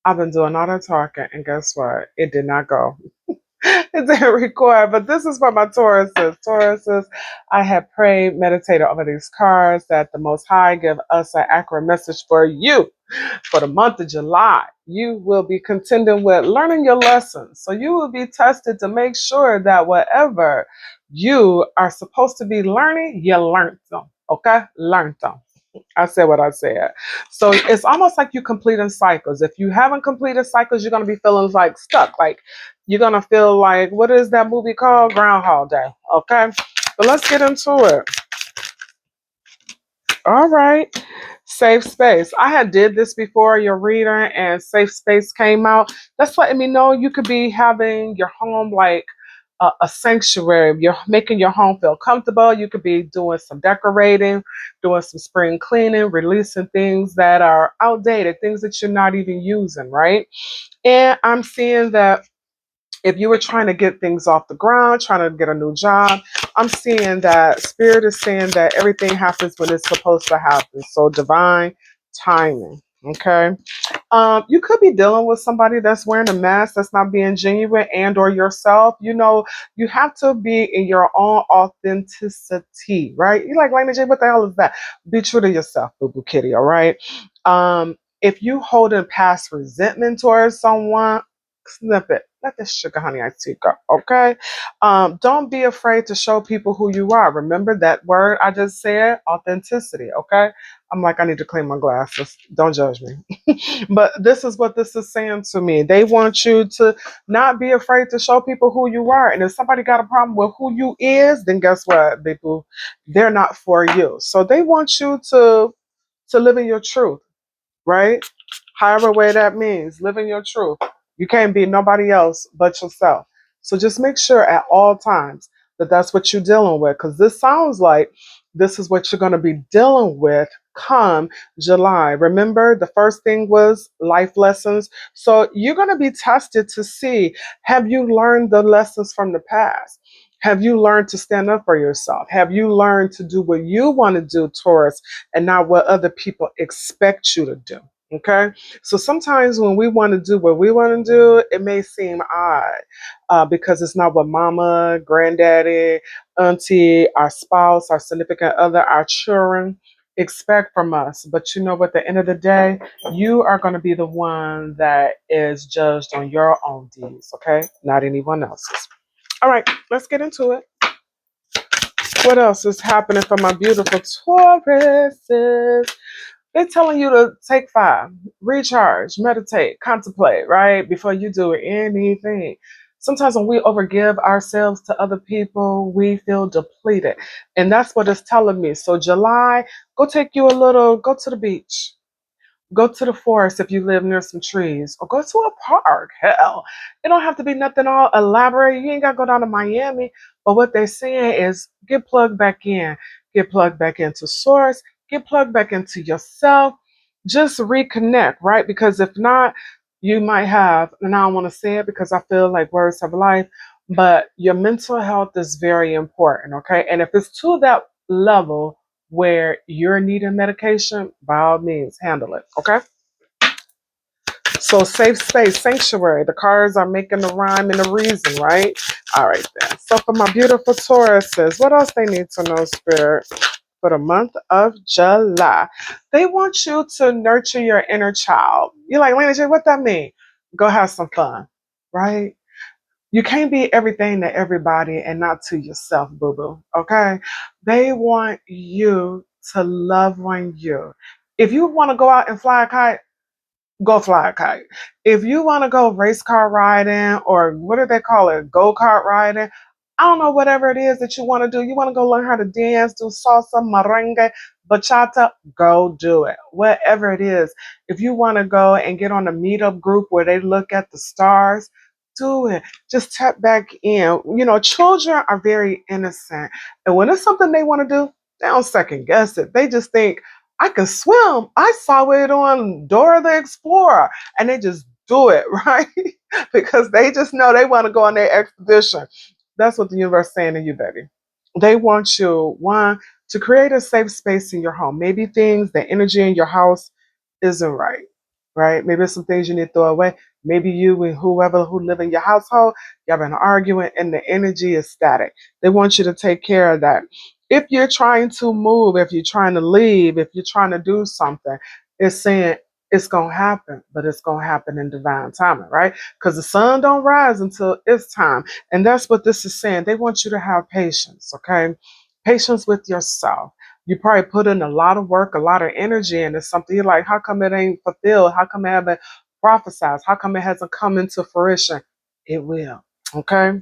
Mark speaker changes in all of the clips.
Speaker 1: I've been doing all that talking, and guess what? It did not go. It didn't record, but this is for my Tauruses. Tauruses, I have prayed, meditated over these cards that the Most High give us an accurate message for you for the month of July. You will be contending with learning your lessons. So you will be tested to make sure that whatever you are supposed to be learning, you learned them. Okay? Learned them. I said what I said. So it's almost like you completing cycles. If you haven't completed cycles, you're gonna be feeling like stuck. Like you're gonna feel like, what is that movie called? Groundhog Day. Okay. But let's get into it. All right. Safe space. I had did this before your reader and safe space came out. That's letting me know you could be having your home like a sanctuary. You're making your home feel comfortable. You could be doing some decorating, doing some spring cleaning, releasing things that are outdated, things that you're not even using, right? And I'm seeing that if you were trying to get things off the ground, trying to get a new job, I'm seeing that Spirit is saying that everything happens when it's supposed to happen. So divine timing. Okay. You could be dealing with somebody that's wearing a mask, that's not being genuine, and or yourself. You know, you have to be in your own authenticity, right? You're like, Lena J, what the hell is that? Be true to yourself, boo boo kitty, all right? If you holding past resentment towards someone, snip it. Let this sugar honey iced tea go, okay? Don't be afraid to show people who you are. Remember that word I just said, authenticity, okay? I'm like, I need to clean my glasses. Don't judge me. But this is what this is saying to me. They want you to not be afraid to show people who you are. And if somebody got a problem with who you is, then guess what, people? They're not for you. So they want you to live in your truth, right? However way that means, living your truth. You can't be nobody else but yourself. So just make sure at all times that that's what you're dealing with, because this sounds like this is what you're going to be dealing with come July. Remember, the first thing was life lessons. So you're going to be tested to see, have you learned the lessons from the past? Have you learned to stand up for yourself? Have you learned to do what you want to do, Taurus, and not what other people expect you to do? Okay. So sometimes when we want to do what we want to do, it may seem odd because it's not what mama, granddaddy, auntie, our spouse, our significant other, our children expect from us. But you know, at the end of the day, you are going to be the one that is judged on your own deeds, okay? Not anyone else's. All right, let's get into it. What else is happening for my beautiful Tauruses? They're telling you to take 5, recharge, meditate, contemplate, right? Before you do anything. Sometimes when we overgive ourselves to other people, we feel depleted. And that's what it's telling me. So, July, go take you a little, go to the beach. Go to the forest if you live near some trees, or go to a park. Hell, it don't have to be nothing all elaborate. You ain't got to go down to Miami. But what they're saying is get plugged back in, get plugged back into source, get plugged back into yourself. Just reconnect, right? Because if not, you might have, and I don't want to say it because I feel like words have life, but your mental health is very important, okay? And if it's to that level, where you're needing medication, by all means, handle it. Okay. So safe space, sanctuary. The cards are making the rhyme and the reason, right? All right then. So for my beautiful Tauruses, what else they need to know, Spirit? For the month of July, they want you to nurture your inner child. You're like, Lena J, what that mean? Go have some fun, right? You can't be everything to everybody and not to yourself, boo boo. Okay? They want you to love on you. If you want to go out and fly a kite, go fly a kite. If you want to go race car riding, or what do they call it? Go kart riding. I don't know, whatever it is that you want to do. You want to go learn how to dance, do salsa, merengue, bachata, go do it. Whatever it is. If you want to go and get on a meetup group where they look at the stars, do it. Just tap back in. You know, children are very innocent. And when it's something they want to do, they don't second guess it. They just think, I can swim. I saw it on Dora the Explorer. And they just do it, right? Because they just know they want to go on their expedition. That's what the universe is saying to you, baby. They want you, one, to create a safe space in your home. Maybe things, the energy in your house isn't right. right? Maybe there's some things you need to throw away. Maybe you and whoever who live in your household, you have an argument and the energy is static. They want you to take care of that. If you're trying to move, if you're trying to leave, if you're trying to do something, it's saying it's gonna happen, but it's gonna happen in divine timing, right? Because the sun don't rise until it's time. And that's what this is saying. They want you to have patience, okay? Patience with yourself. You probably put in a lot of work, a lot of energy, and it's something you're like, how come it ain't fulfilled? How come it haven't prophesied? How come it hasn't come into fruition? It will. Okay.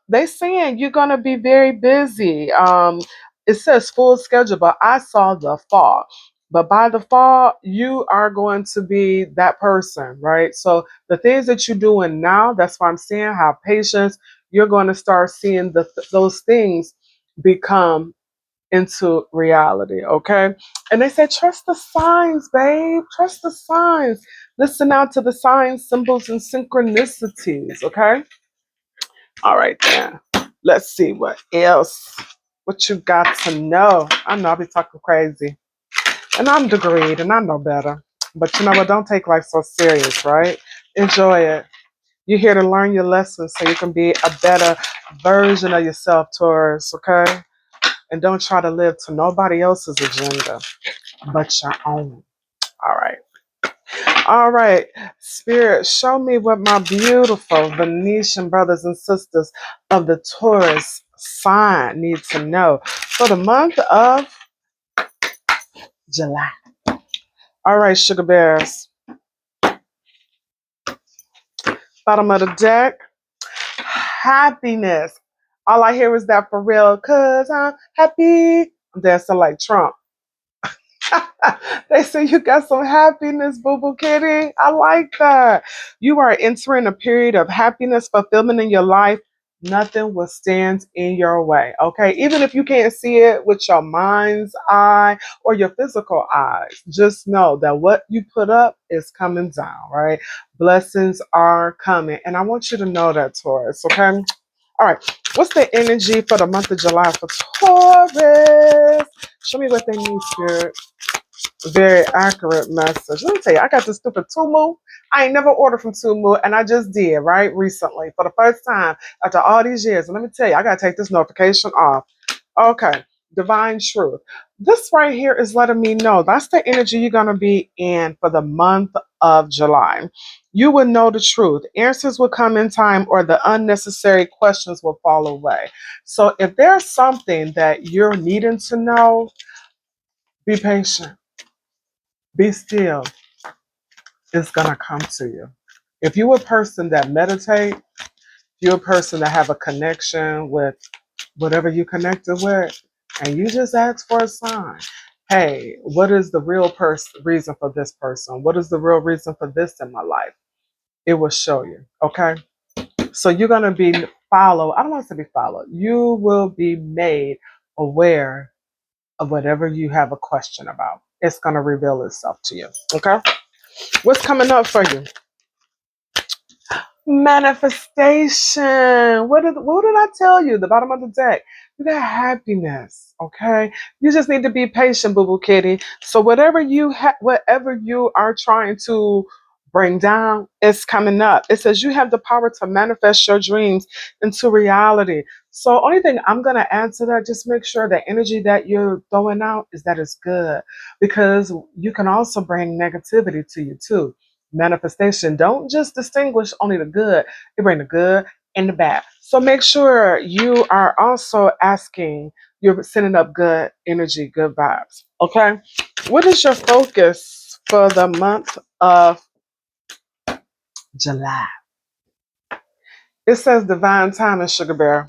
Speaker 1: They saying you're gonna be very busy. It says full schedule, but I saw the fall. But by the fall, you are going to be that person, right? So the things that you're doing now, that's why I'm saying have patience. You're going to start seeing those things become into reality, okay? And they say, trust the signs, babe. Trust the signs. Listen out to the signs, symbols, and synchronicities, okay? All right, then. Let's see what else. What you got to know. I know I'll be talking crazy. And I'm degreed and I know better. But you know what? Don't take life so serious, right? Enjoy it. You're here to learn your lessons so you can be a better version of yourself, Taurus, okay? And don't try to live to nobody else's agenda but your own. All right. All right. Spirit, show me what my beautiful Venetian brothers and sisters of the Taurus sign need to know for the month of July. All right, sugar bears. Bottom of the deck. Happiness. All I hear is that for real, cause I'm happy. I'm dancing like Trump. They say you got some happiness, boo boo kitty. I like that. You are entering a period of happiness, fulfillment in your life. Nothing will stand in your way. Okay. Even if you can't see it with your mind's eye or your physical eyes, just know that what you put up is coming down, right? Blessings are coming. And I want you to know that, Taurus. Okay. All right. What's the energy for the month of July for Taurus? Show me what they need, Spirit. Very accurate message. Let me tell you, I got this stupid Tumu. I ain't never ordered from Tumu, and I just did, right, recently, for the first time after all these years. And let me tell you, I got to take this notification off. Okay, divine truth. This right here is letting me know that's the energy you're going to be in for the month of July. You will know the truth. Answers will come in time, or the unnecessary questions will fall away. So if there's something that you're needing to know, be patient. Be still. It's gonna come to you. If you're a person that meditate, you're a person that have a connection with whatever you connected with, and you just ask for a sign. Hey, what is the real reason for this person? What is the real reason for this in my life? It will show you. Okay. So you're gonna be followed. I don't want to be followed. You will be made aware of whatever you have a question about. It's gonna reveal itself to you. Okay. What's coming up for you? Manifestation. What did I tell you? The bottom of the deck. You got happiness. Okay. You just need to be patient, boo boo kitty. So whatever you are trying to bring down, it's coming up. It says you have the power to manifest your dreams into reality. So only thing I'm gonna add to that, just make sure the energy that you're throwing out is that it's good. Because you can also bring negativity to you too. Manifestation don't just distinguish only the good, it bring the good and the bad. So make sure you are also asking, you're sending up good energy, good vibes. Okay. What is your focus for the month of July? It says divine timing, sugar bear.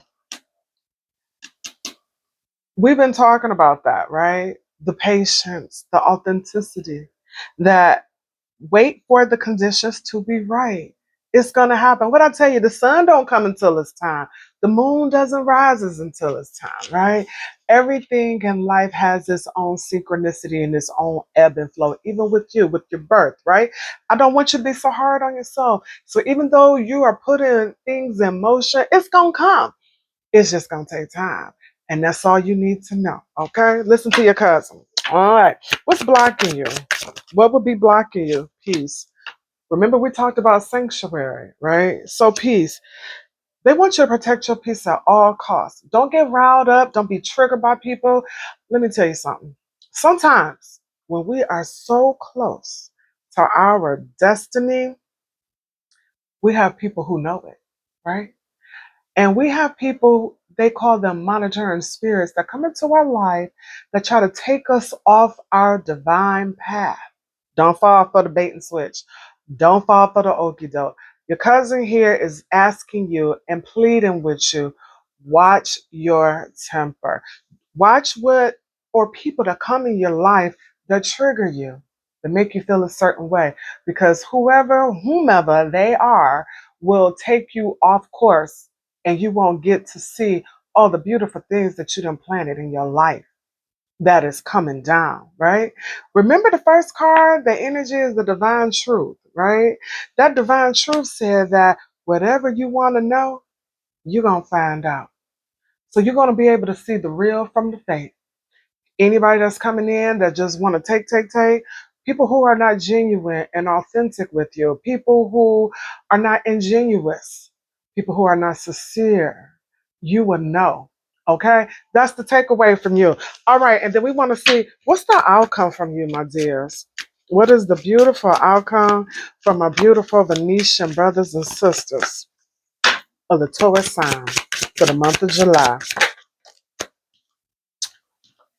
Speaker 1: We've been talking about that, right? The patience, the authenticity, that wait for the conditions to be right. It's gonna happen. What I tell you, the sun don't come until it's time. The moon doesn't rise until it's time, right? Everything in life has its own synchronicity and its own ebb and flow, even with you, with your birth, right? I don't want you to be so hard on yourself. So even though you are putting things in motion, it's gonna come. It's just gonna take time. And that's all you need to know. Okay? Listen to your cousin. All right. What's blocking you? What would be blocking you? Peace. Remember, we talked about sanctuary, right? So, peace. They want you to protect your peace at all costs. Don't get riled up. Don't be triggered by people. Let me tell you something. Sometimes when we are so close to our destiny, we have people who know it, right? And we have people, they call them monitoring spirits that come into our life that try to take us off our divine path. Don't fall for the bait and switch. Don't fall for the okie doke. Your cousin here is asking you and pleading with you, watch your temper. Watch what, or people that come in your life that trigger you, that make you feel a certain way. Because whomever they are, will take you off course and you won't get to see all the beautiful things that you done planted in your life that is coming down, right? Remember the first card, the energy is the divine truth, right? That divine truth said that whatever you want to know, you're going to find out. So you're going to be able to see the real from the fake. Anybody that's coming in that just want to take, people who are not genuine and authentic with you, people who are not ingenuous, people who are not sincere, you will know. Okay? That's the takeaway from you. All right, and then we want to see what's the outcome from you, my dears. What is the beautiful outcome from our beautiful Venetian brothers and sisters of the Taurus sign for the month of July?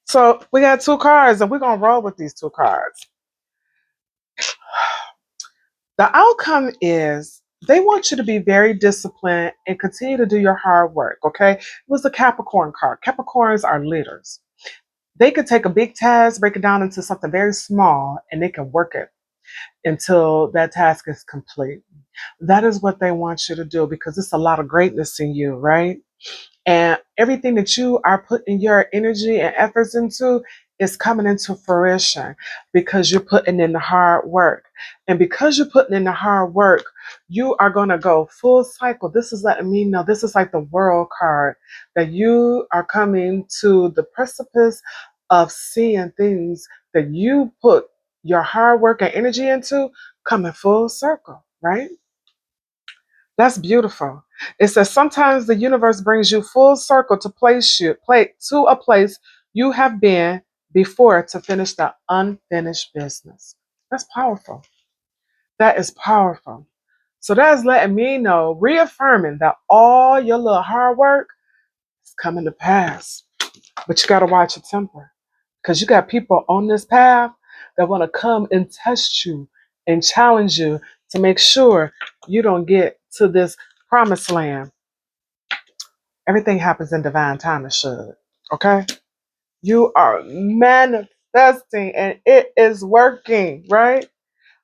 Speaker 1: So we got two cards, and we're gonna roll with these two cards. The outcome is they want you to be very disciplined and continue to do your hard work. Okay, it was a Capricorn card. Capricorns are leaders. They could take a big task, break it down into something very small, and they can work it until that task is complete. That is what they want you to do because it's a lot of greatness in you, right? And everything that you are putting your energy and efforts into is coming into fruition because you're putting in the hard work. And because you're putting in the hard work, you are going to go full cycle. This is letting me know this is like the world card that you are coming to the precipice of seeing things that you put your hard work and energy into coming full circle, right? That's beautiful. It says sometimes the universe brings you full circle to to a place you have been before to finish the unfinished business. That's powerful. That is powerful. So that is letting me know, reaffirming that all your little hard work is coming to pass. But you got to watch your temper because you got people on this path that want to come and test you and challenge you to make sure you don't get to this promised land. Everything happens in divine time. It should. Okay? You are manifesting and it is working, right?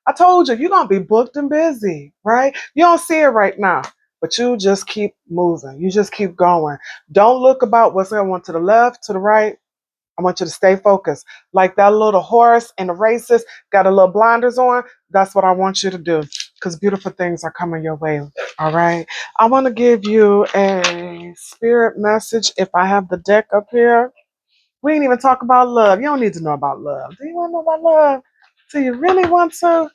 Speaker 1: I told you, you're going to be booked and busy, right? You don't see it right now, but you just keep moving. You just keep going. Don't look about what's going to the left, to the right. I want you to stay focused. Like that little horse in the races got a little blinders on. That's what I want you to do because beautiful things are coming your way. All right. I want to give you a spirit message if I have the deck up here. We ain't even talk about love. You don't need to know about love. Do you want to know about love? Do you really want to?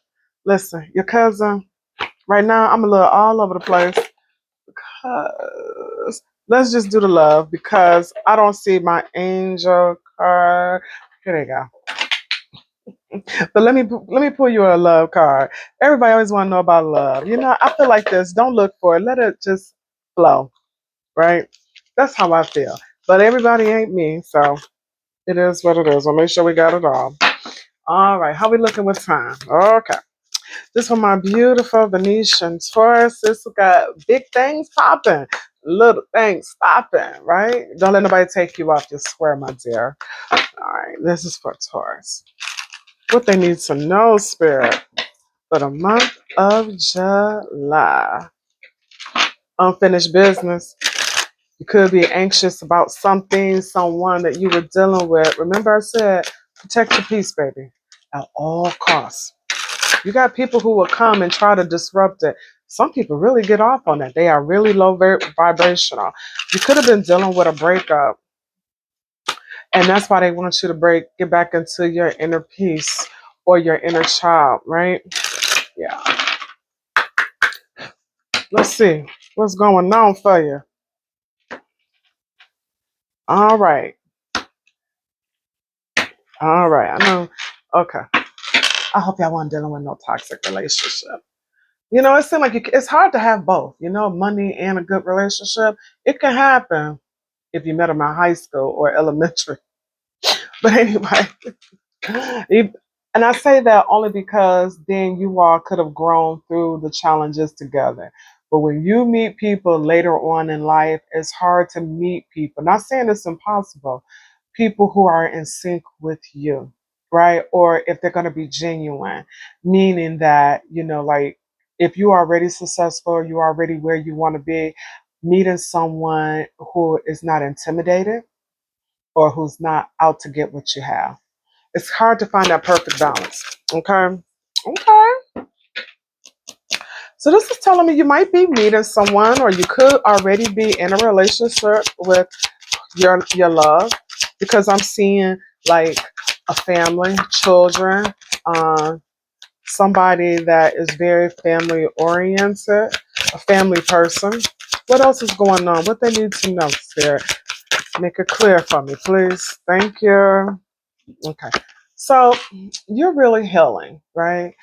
Speaker 1: Listen, your cousin, right now, I'm a little all over the place. Let's just do the love because I don't see my angel card. Here they go. But let me pull you a love card. Everybody always want to know about love. You know, I feel like this. Don't look for it. Let it just flow. Right? That's how I feel. But everybody ain't me, so it is what it is. We'll make sure we got it all. All right. How we looking with time? Okay. This for my beautiful Venetian Taurus. This got big things popping, little things stopping, right? Don't let nobody take you off your square, my dear. All right, this is for Taurus. What they need to know, Spirit, for the month of July. Unfinished business. You could be anxious about something, someone that you were dealing with. Remember I said, protect your peace, baby, at all costs. You got people who will come and try to disrupt it. Some people really get off on that. They are really low vibrational. You could have been dealing with a breakup And that's why they want you to get back into your inner peace or your inner child, right? Yeah. Let's see what's going on for you. All right. All right. I know. Okay. I hope y'all weren't dealing with no toxic relationship. You know, it seems like it's hard to have both, you know, money and a good relationship. It can happen if you met them in high school or elementary. But anyway, you- and I say that only because then you all could have grown through the challenges together. But when you meet people later on in life, it's hard to meet people. Not saying it's impossible, people who are in sync with you, right? Or if they're going to be genuine, meaning that, you know, like if you are already successful, you're already where you want to be, meeting someone who is not intimidated or who's not out to get what you have. It's hard to find that perfect balance. Okay. Okay. So this is telling me you might be meeting someone or you could already be in a relationship with your love because I'm seeing like a family, children, uh, somebody that is very family oriented, a family person. What else is going on? What they need to know, Spirit? Make it clear for me, please. Thank you. Okay. So you're really healing, right?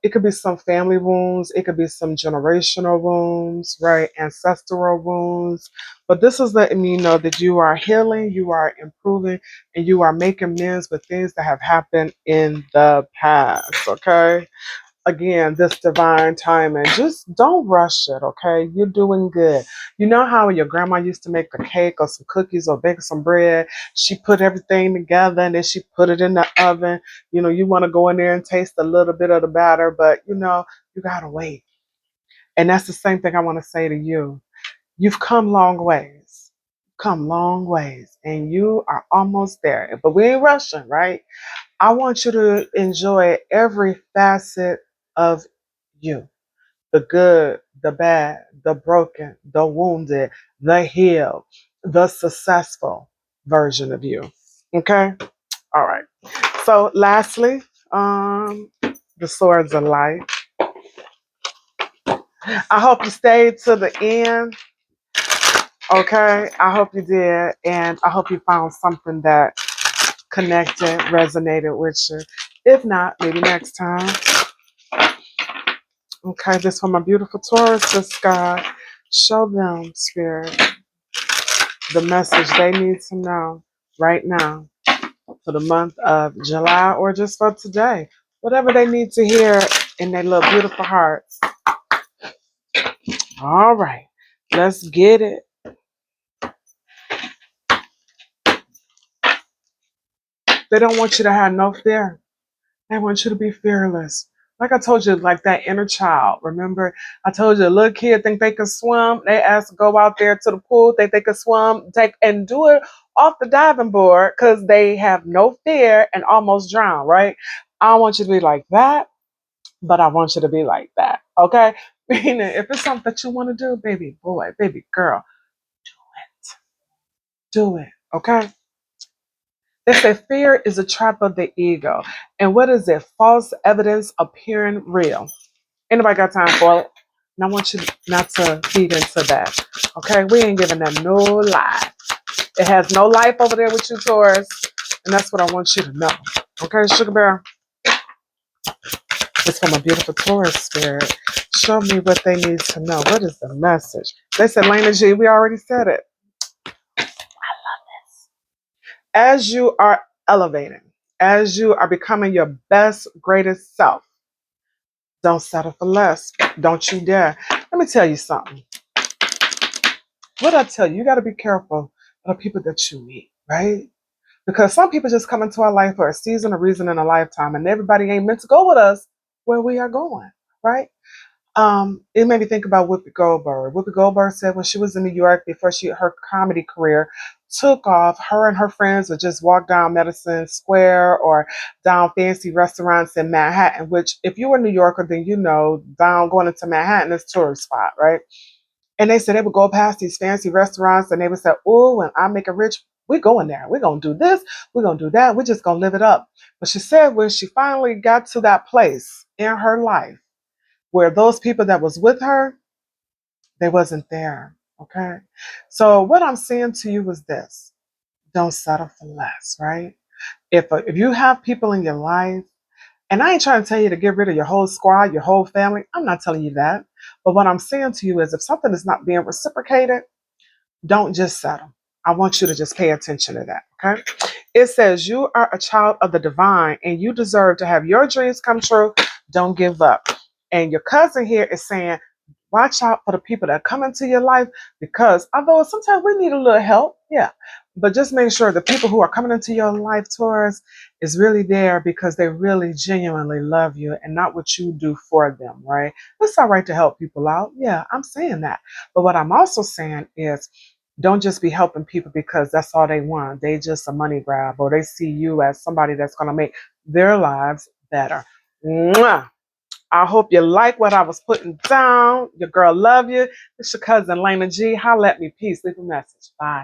Speaker 1: It could be some family wounds, it could be some generational wounds, right? Ancestral wounds. But this is letting me know that you are healing, you are improving, and you are making amends with things that have happened in the past, okay? Again, this divine timing. Just don't rush it, okay? You're doing good. You know how when your grandma used to make a cake or some cookies or bake some bread, she put everything together and then she put it in the oven. You know, you want to go in there and taste a little bit of the batter, but you know, you gotta wait. And that's the same thing I want to say to you. You've come long ways. Come long ways. And you are almost there. But we ain't rushing, right? I want you to enjoy every facet of you, the good, the bad, the broken, the wounded, the healed, the successful version of you. Okay? All right. So, lastly, the swords of light. I hope you stayed to the end. Okay? I hope you did. And I hope you found something that connected, resonated with you. If not, maybe next time. Okay, this for my beautiful Taurus, God. Show them, Spirit, the message they need to know right now for the month of July or just for today. Whatever they need to hear in their little beautiful hearts. All right, let's get it. They don't want you to have no fear. They want you to be fearless. Like I told you, like that inner child. Remember, I told you a little kid think they can swim. They asked to go out there to the pool, think they can swim, take and do it off the diving board because they have no fear and almost drown, right? I don't want you to be like that, but I want you to be like that. Okay? Meaning if it's something that you want to do, baby boy, baby girl, do it. Okay? They say fear is a trap of the ego. And what is it? False evidence appearing real. Anybody got time for it? And I want you not to feed into that. Okay? We ain't giving them no life. It has no life over there with you, Taurus. And that's what I want you to know. Okay, Sugar Bear? It's from a beautiful Taurus spirit. Show me what they need to know. What is the message? They said, Lena G, we already said it. As you are elevating, as you are becoming your best, greatest self, don't settle for less. Don't you dare. Let me tell you something. What I tell you, you got to be careful of the people that you meet, right? Because some people just come into our life for a season, a reason, and a lifetime, and everybody ain't meant to go with us where we are going, right? It made me think about Whoopi Goldberg. Whoopi Goldberg said when she was in New York before her comedy career took off, her and her friends would just walk down Madison Square or down fancy restaurants in Manhattan, which if you were a New Yorker, then you know down going into Manhattan is a tourist spot, right? And they said they would go past these fancy restaurants and they would say, oh, when I make it rich, We're going there. We're going to do this. We're going to do that. We're just going to live it up. But she said when she finally got to that place in her life where those people that was with her, they wasn't there. Okay. So what I'm saying to you is this: don't settle for less, right? If you have people in your life, and I ain't trying to tell you to get rid of your whole squad, your whole family. I'm not telling you that. But what I'm saying to you is if something is not being reciprocated, don't just settle. I want you to just pay attention to that. Okay. It says you are a child of the divine and you deserve to have your dreams come true. Don't give up. And your cousin here is saying, watch out for the people that come into your life because although sometimes we need a little help, yeah, but just make sure the people who are coming into your life, Taurus, is really there because they really genuinely love you and not what you do for them, right? It's all right to help people out. Yeah, I'm saying that. But what I'm also saying is don't just be helping people because that's all they want. They just a money grab or they see you as somebody that's going to make their lives better. Mwah! I hope you like what I was putting down. Your girl love you. It's your cousin Lena G. Holla at me. Peace. Leave a message. Bye.